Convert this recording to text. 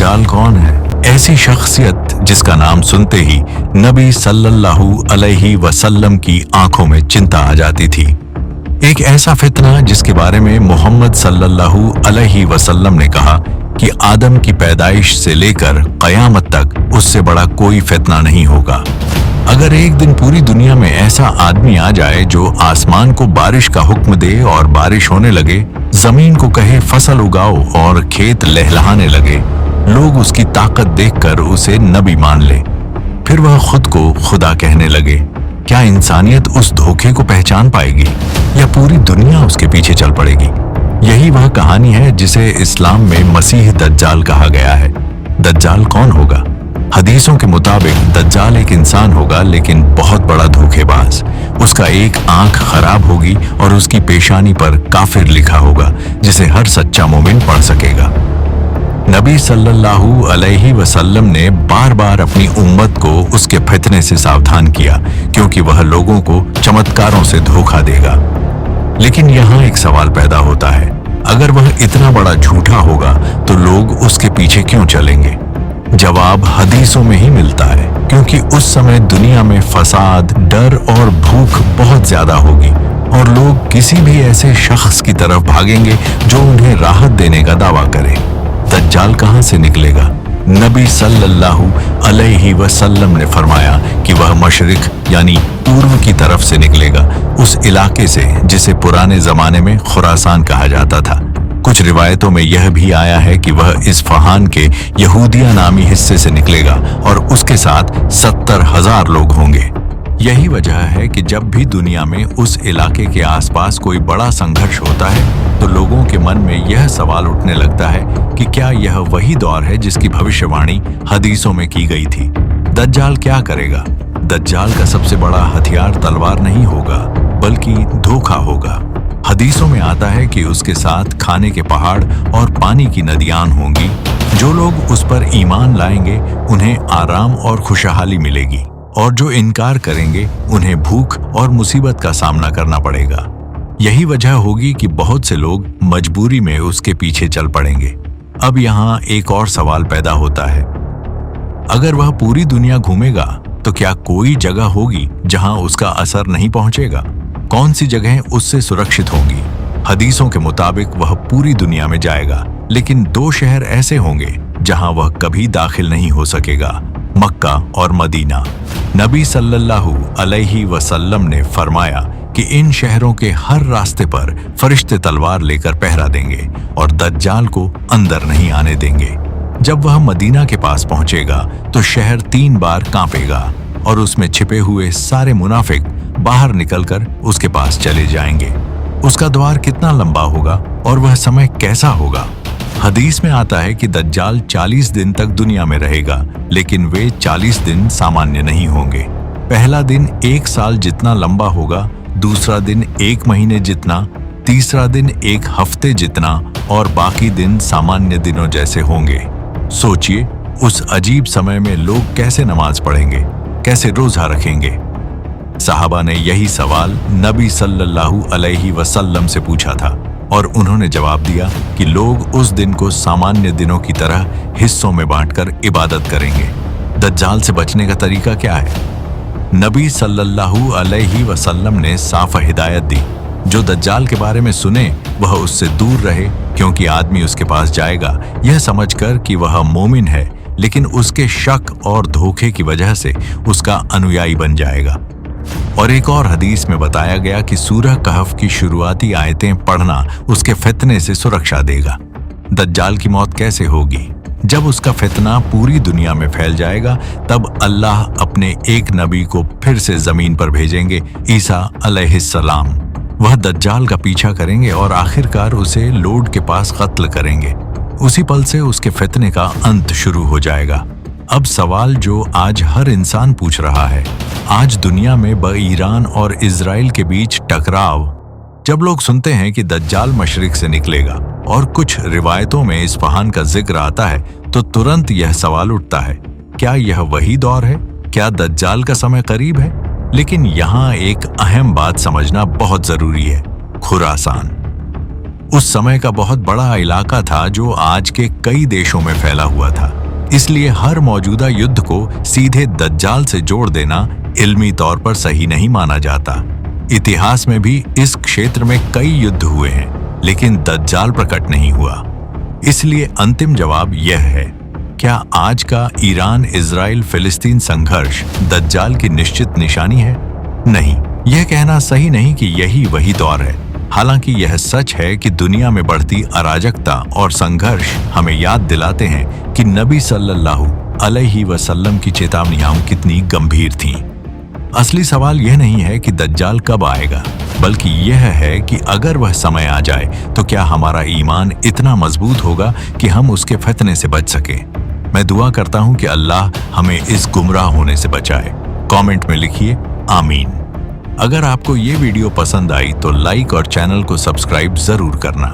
दज्जाल कौन है? ऐसी शख्सियत जिसका नाम सुनते ही नबी सल्लल्लाहु अलैहि वसल्लम की आंखों में चिंता आ जाती थी। एक ऐसा फितना जिसके बारे में मोहम्मद सल्लल्लाहु अलैहि वसल्लम ने कहा कि आदम की पैदाइश से लेकर कयामत तक उससे बड़ा कोई फितना नहीं होगा। अगर एक दिन पूरी दुनिया में ऐसा आदमी आ जाए जो आसमान को बारिश का हुक्म दे और बारिश होने लगे, जमीन को कहे फसल उगाओ और खेत लहलहाने लगे, लोग उसकी ताकत देखकर उसे नबी मान ले, फिर वह खुद को खुदा कहने लगे, क्या इंसानियत उस धोखे को पहचान पाएगी या पूरी दुनिया उसके पीछे चल पड़ेगी? यही वह कहानी है जिसे इस्लाम में मसीह दज्जाल कहा गया है। दज्जाल कौन होगा? हदीसों के मुताबिक दज्जाल एक इंसान होगा, लेकिन बहुत बड़ा धोखेबाज। उसका एक आंख खराब होगी और उसकी पेशानी पर काफिर लिखा होगा, जिसे हर सच्चा मोमिन पढ़ सकेगा। नबी सल्लल्लाहु अलैहि वसल्लम ने बार बार अपनी उम्मत को उसके फितने से सावधान किया, क्योंकि वह लोगों को चमत्कारों से धोखा देगा। लेकिन यहाँ एक सवाल पैदा होता है, अगर वह इतना बड़ा झूठा होगा तो लोग उसके पीछे क्यों चलेंगे? जवाब हदीसों में ही मिलता है, क्योंकि उस समय दुनिया में फसाद, डर और भूख बहुत ज्यादा होगी और लोग किसी भी ऐसे शख्स की तरफ भागेंगे जो उन्हें राहत देने का दावा करे। दज्जाल कहां से निकलेगा? नबी सल्लल्लाहु अलैहि वसल्लम ने फरमाया कि वह मशरिक यानी पूर्व की तरफ से निकलेगा, उस इलाके से जिसे पुराने जमाने में खुरासान कहा जाता था। कुछ रिवायतों में यह भी आया है कि वह इस्फहान के यहूदिया नामी हिस्से से निकलेगा और उसके साथ 70,000 लोग होंगे। यही वजह है कि जब भी दुनिया में उस इलाके के आसपास कोई बड़ा संघर्ष होता है तो लोगों के मन में यह सवाल उठने लगता है कि क्या यह वही दौर है जिसकी भविष्यवाणी हदीसों में की गई थी? दज्जाल क्या करेगा? दज्जाल का सबसे बड़ा हथियार तलवार नहीं होगा, बल्कि धोखा होगा। हदीसों में आता है कि उसके साथ खाने के पहाड़ और पानी की नदियां होंगी। जो लोग उस पर ईमान लाएंगे उन्हें आराम और खुशहाली मिलेगी, और जो इनकार करेंगे उन्हें भूख और मुसीबत का सामना करना पड़ेगा। यही वजह होगी कि बहुत से लोग मजबूरी में उसके पीछे चल पड़ेंगे। अब यहाँ एक और सवाल पैदा होता है, अगर वह पूरी दुनिया घूमेगा तो क्या कोई जगह होगी जहां उसका असर नहीं पहुंचेगा? कौन सी जगहें उससे सुरक्षित होंगी? हदीसों के मुताबिक वह पूरी दुनिया में जाएगा, लेकिन 2 शहर ऐसे होंगे जहां वह कभी दाखिल नहीं हो सकेगा, मक्का और मदीना। नबी सल्लल्लाहु अलैहि वसल्लम ने फरमाया कि इन शहरों के हर रास्ते पर फरिश्ते तलवार लेकर पहरा देंगे और दज्जाल को अंदर नहीं आने देंगे। जब वह मदीना के पास पहुंचेगा तो शहर 3 बार कांपेगा और उसमें छिपे हुए सारे मुनाफिक बाहर निकलकर उसके पास चले जाएंगे। उसका द्वार कितना लंबा होगा और वह समय कैसा होगा? हदीस में आता है कि दज्जाल 40 दिन तक दुनिया में रहेगा, लेकिन वे 40 दिन सामान्य नहीं होंगे। पहला दिन 1 साल जितना लंबा होगा, दूसरा दिन 1 महीने जितना, तीसरा दिन 1 हफ्ते जितना और बाकी दिन सामान्य दिनों जैसे होंगे। सोचिए, उस अजीब समय में लोग कैसे नमाज पढ़ेंगे, कैसे रोजा रखेंगे? सहाबा ने यही सवाल नबी सल्लल्लाहु अलैहि वसल्लम से पूछा था और उन्होंने जवाब दिया कि लोग उस दिन को सामान्य दिनों की तरह हिस्सों में बांटकर इबादत करेंगे। दज्जाल से बचने का तरीका क्या है? नबी सल्लल्लाहु अलैहि वसल्लम ने साफ हिदायत दी, जो दज्जाल के बारे में सुने वह उससे दूर रहे, क्योंकि आदमी उसके पास जाएगा यह समझकर कि वह मोमिन है, लेकिन उसके शक और धोखे की वजह से उसका अनुयायी बन जाएगा। और एक और हदीस में बताया गया कि सूरह कहफ की शुरुआती आयतें पढ़ना उसके फितने से सुरक्षा देगा। दज्जाल की मौत कैसे होगी? जब उसका फितना पूरी दुनिया में फैल जाएगा, तब अल्लाह अपने एक नबी को फिर से जमीन पर भेजेंगे, ईसा अलैहिस्सलाम। वह दज्जाल का पीछा करेंगे और आखिरकार उसे लोड के पास कत्ल करेंगे। उसी पल से उसके फितने का अंत शुरू हो जाएगा। अब सवाल जो आज हर इंसान पूछ रहा है, आज दुनिया में ईरान और इजराइल के बीच टकराव, जब लोग सुनते हैं कि दज्जाल मशरिक से निकलेगा और कुछ रिवायतों में इस्फहान का जिक्र आता है, तो तुरंत यह सवाल उठता है, क्या यह वही दौर है? क्या दज्जाल का समय करीब है? लेकिन यहाँ एक अहम बात समझना बहुत जरूरी है, खुरासान। उस समय का बहुत बड़ा इलाका था जो आज के कई देशों में फैला हुआ था। इसलिए हर मौजूदा युद्ध को सीधे दज्जाल से जोड़ देना इल्मी तौर पर सही नहीं माना जाता। इतिहास में भी इस क्षेत्र में कई युद्ध हुए हैं, लेकिन दज्जाल प्रकट नहीं हुआ। इसलिए अंतिम जवाब यह है, क्या आज का ईरान इजराइल फिलिस्तीन संघर्ष दज्जाल की निश्चित निशानी है? नहीं, यह कहना सही नहीं कि यही वही दौर है। हालांकि यह सच है कि दुनिया में बढ़ती अराजकता और संघर्ष हमें याद दिलाते हैं कि नबी सल्लल्लाहु अलैहि वसल्लम की चेतावनियां कितनी गंभीर थीं। असली सवाल यह नहीं है कि दज्जाल कब आएगा, बल्कि यह है कि अगर वह समय आ जाए तो क्या हमारा ईमान इतना मजबूत होगा कि हम उसके फितने से बच सके। मैं दुआ करता हूं कि अल्लाह हमें इस गुमराह होने से बचाए। कमेंट में लिखिए आमीन। अगर आपको ये वीडियो पसंद आई तो लाइक और चैनल को सब्सक्राइब जरूर करना।